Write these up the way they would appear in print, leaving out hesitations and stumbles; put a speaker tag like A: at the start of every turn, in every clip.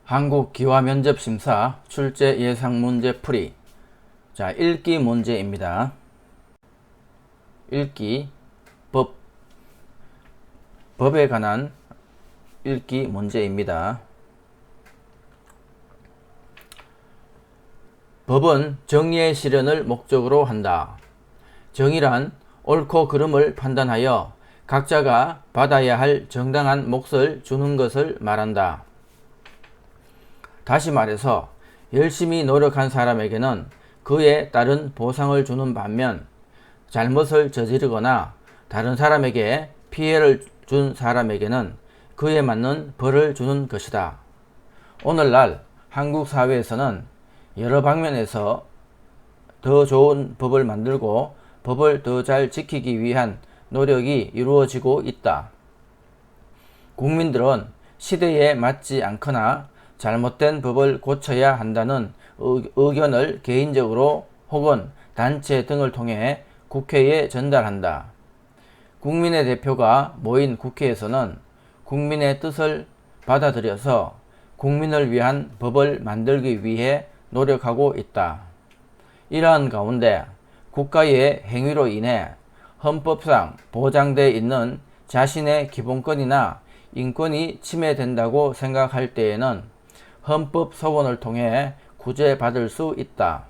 A: 한국기화면접심사 출제 예상 문제 풀이. 자, 읽기 문제입니다. 읽기, 법에 관한 읽기 문제입니다. 법은 정의의 실현을 목적으로 한다. 정의란 옳고 그름을 판단하여 각자가 받아야 할 정당한 몫을 주는 것을 말한다. 다시 말해서 열심히 노력한 사람에게는 그에 따른 보상을 주는 반면 잘못을 저지르거나 다른 사람에게 피해를 준 사람에게는 그에 맞는 벌을 주는 것이다. 오늘날 한국 사회에서는 여러 방면에서 더 좋은 법을 만들고 법을 더 잘 지키기 위한 노력이 이루어지고 있다. 국민들은 시대에 맞지 않거나 잘못된 법을 고쳐야 한다는 의견을 개인적으로 혹은 단체 등을 통해 국회에 전달한다. 국민의 대표가 모인 국회에서는 국민의 뜻을 받아들여서 국민을 위한 법을 만들기 위해 노력하고 있다. 이러한 가운데 국가의 행위로 인해 헌법상 보장되어 있는 자신의 기본권이나 인권이 침해된다고 생각할 때에는 헌법 소원을 통해 구제받을 수 있다.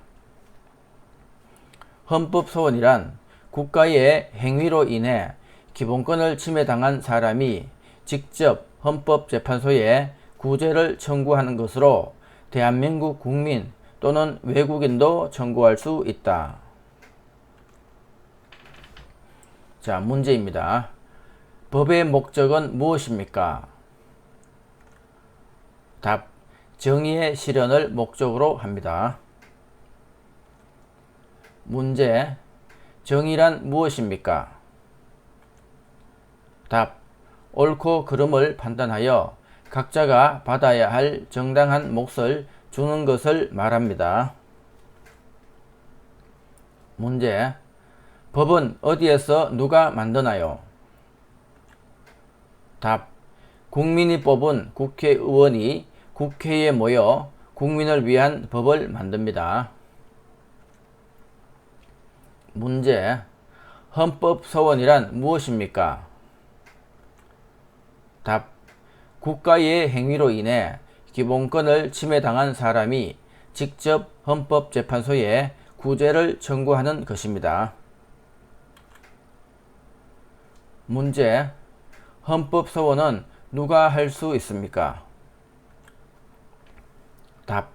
A: 헌법 소원이란 국가의 행위로 인해 기본권을 침해당한 사람이 직접 헌법재판소에 구제를 청구하는 것으로 대한민국 국민 또는 외국인도 청구할 수 있다. 자, 문제입니다. 법의 목적은 무엇입니까? 답. 정의의 실현을 목적으로 합니다. 문제. 정의란 무엇입니까? 답. 옳고 그름을 판단하여 각자가 받아야 할 정당한 몫을 주는 것을 말합니다. 문제. 법은 어디에서 누가 만드나요? 답. 국민이 뽑은 국회의원이 국회에 모여 국민을 위한 법을 만듭니다. 문제. 헌법 소원이란 무엇입니까? 답. 국가의 행위로 인해 기본권을 침해당한 사람이 직접 헌법재판소에 구제를 청구하는 것입니다. 문제. 헌법 소원은 누가 할 수 있습니까? 답.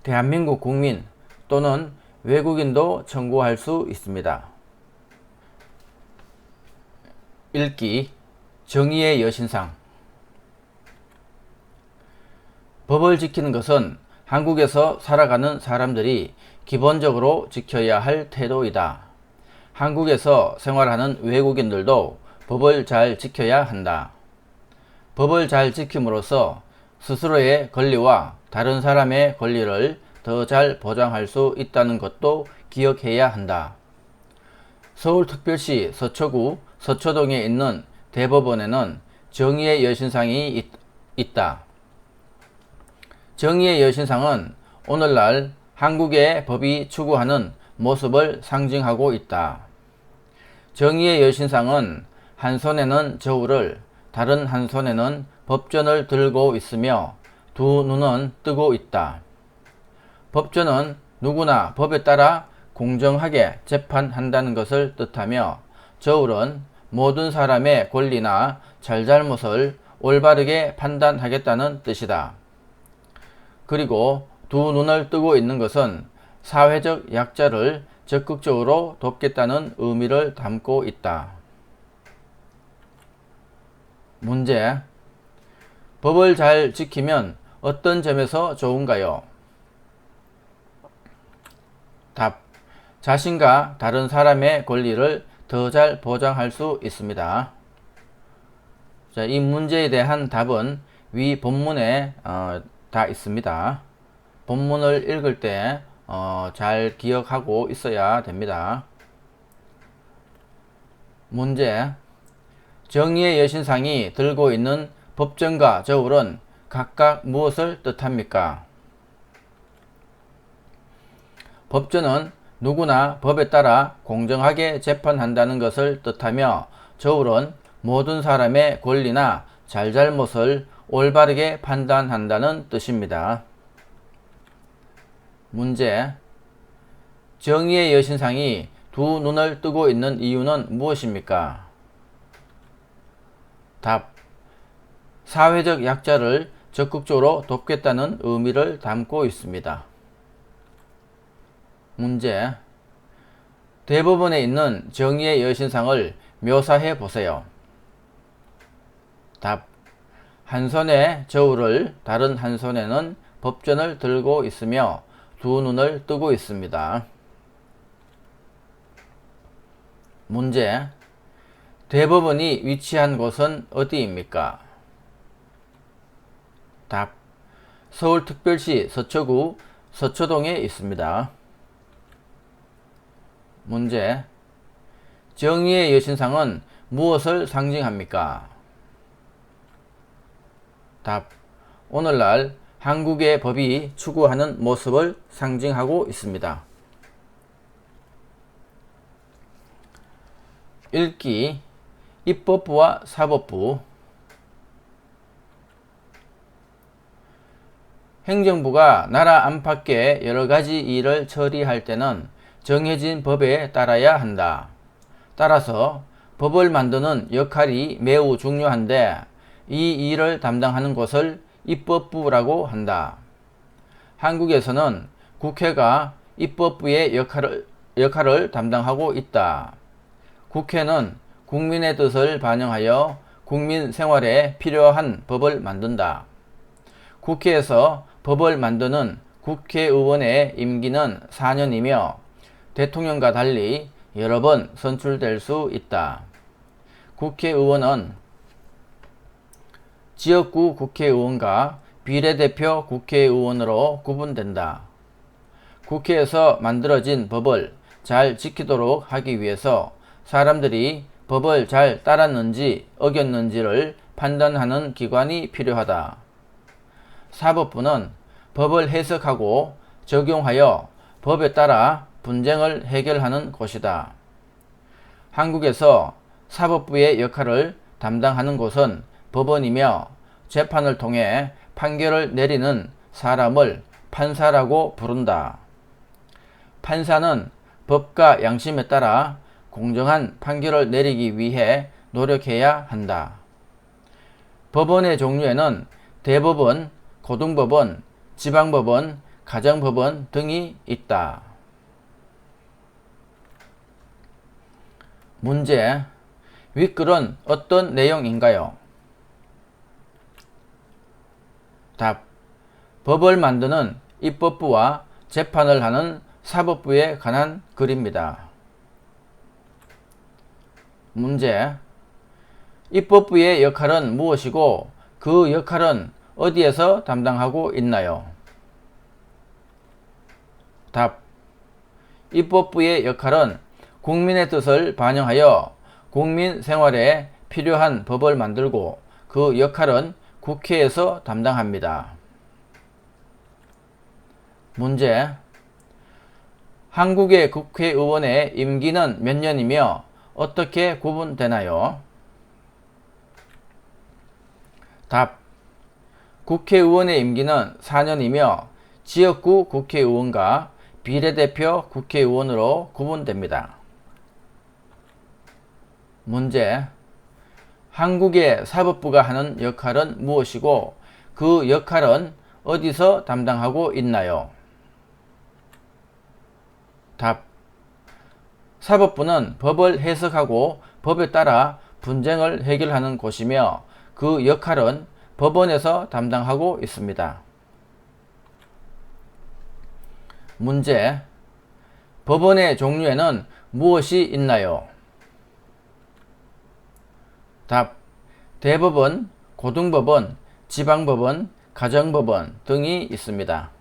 A: 대한민국 국민 또는 외국인도 청구할 수 있습니다. 읽기. 정의의 여신상. 법을 지키는 것은 한국에서 살아가는 사람들이 기본적으로 지켜야 할 태도이다. 한국에서 생활하는 외국인들도 법을 잘 지켜야 한다. 법을 잘 지킴으로써 스스로의 권리와 다른 사람의 권리를 더 잘 보장할 수 있다는 것도 기억해야 한다. 서울특별시 서초구 서초동에 있는 대법원에는 정의의 여신상이 있다. 정의의 여신상은 오늘날 한국의 법이 추구하는 모습을 상징하고 있다. 정의의 여신상은 한 손에는 저울을, 다른 한 손에는 법전을 들고 있으며 두 눈은 뜨고 있다. 법전은 누구나 법에 따라 공정하게 재판한다는 것을 뜻하며 저울은 모든 사람의 권리나 잘잘못을 올바르게 판단하겠다는 뜻이다. 그리고 두 눈을 뜨고 있는 것은 사회적 약자를 적극적으로 돕겠다는 의미를 담고 있다. 문제. 법을 잘 지키면 어떤 점에서 좋은가요? 답. 자신과 다른 사람의 권리를 더 잘 보장할 수 있습니다. 자, 이 문제에 대한 답은 위 본문에 다 있습니다. 본문을 읽을 때 잘 기억하고 있어야 됩니다. 문제. 정의의 여신상이 들고 있는 법전과 저울은 각각 무엇을 뜻합니까? 법조는 누구나 법에 따라 공정하게 재판한다는 것을 뜻하며 저울은 모든 사람의 권리나 잘잘못을 올바르게 판단한다는 뜻입니다. 문제. 정의의 여신상이 두 눈을 뜨고 있는 이유는 무엇입니까? 답. 사회적 약자를 적극적으로 돕겠다는 의미를 담고 있습니다. 문제. 대법원에 있는 정의의 여신상을 묘사해 보세요. 답. 한 손에 저울을 다른 한 손에는 법전을 들고 있으며 두 눈을 뜨고 있습니다. 문제. 대법원이 위치한 곳은 어디입니까? 답. 서울특별시 서초구 서초동에 있습니다. 문제. 정의의 여신상은 무엇을 상징합니까? 답. 오늘날 한국의 법이 추구하는 모습을 상징하고 있습니다. 읽기. 입법부와 사법부. 행정부가 나라 안팎의 여러가지 일을 처리할 때는 정해진 법에 따라야 한다. 따라서 법을 만드는 역할이 매우 중요한데 이 일을 담당하는 곳을 입법부라고 한다. 한국에서는 국회가 입법부의 역할을 담당하고 있다. 국회는 국민의 뜻을 반영하여 국민 생활에 필요한 법을 만든다. 국회에서 법을 만드는 국회의원의 임기는 4년이며 대통령과 달리 여러 번 선출될 수 있다. 국회의원은 지역구 국회의원과 비례대표 국회의원으로 구분된다. 국회에서 만들어진 법을 잘 지키도록 하기 위해서 사람들이 법을 잘 따랐는지 어겼는지를 판단하는 기관이 필요하다. 사법부는 법을 해석하고 적용하여 법에 따라 분쟁을 해결하는 곳이다. 한국에서 사법부의 역할을 담당하는 곳은 법원이며 재판을 통해 판결을 내리는 사람을 판사라고 부른다. 판사는 법과 양심에 따라 공정한 판결을 내리기 위해 노력해야 한다. 법원의 종류에는 대법원, 고등법원, 지방법원, 가정법원 등이 있다. 문제. 윗글은 어떤 내용인가요? 답. 법을 만드는 입법부와 재판을 하는 사법부에 관한 글입니다. 문제. 입법부의 역할은 무엇이고 그 역할은 어디에서 담당하고 있나요? 답. 입법부의 역할은 국민의 뜻을 반영하여 국민 생활에 필요한 법을 만들고 그 역할은 국회에서 담당합니다. 문제. 한국의 국회의원의 임기는 몇 년이며 어떻게 구분되나요? 답. 국회의원의 임기는 4년이며 지역구 국회의원과 비례대표 국회의원으로 구분됩니다. 문제. 한국의 사법부가 하는 역할은 무엇이고 그 역할은 어디서 담당하고 있나요? 답. 사법부는 법을 해석하고 법에 따라 분쟁을 해결하는 곳이며 그 역할은 법원에서 담당하고 있습니다. 문제. 법원의 종류에는 무엇이 있나요? 답. 대법원, 고등법원, 지방법원, 가정법원 등이 있습니다.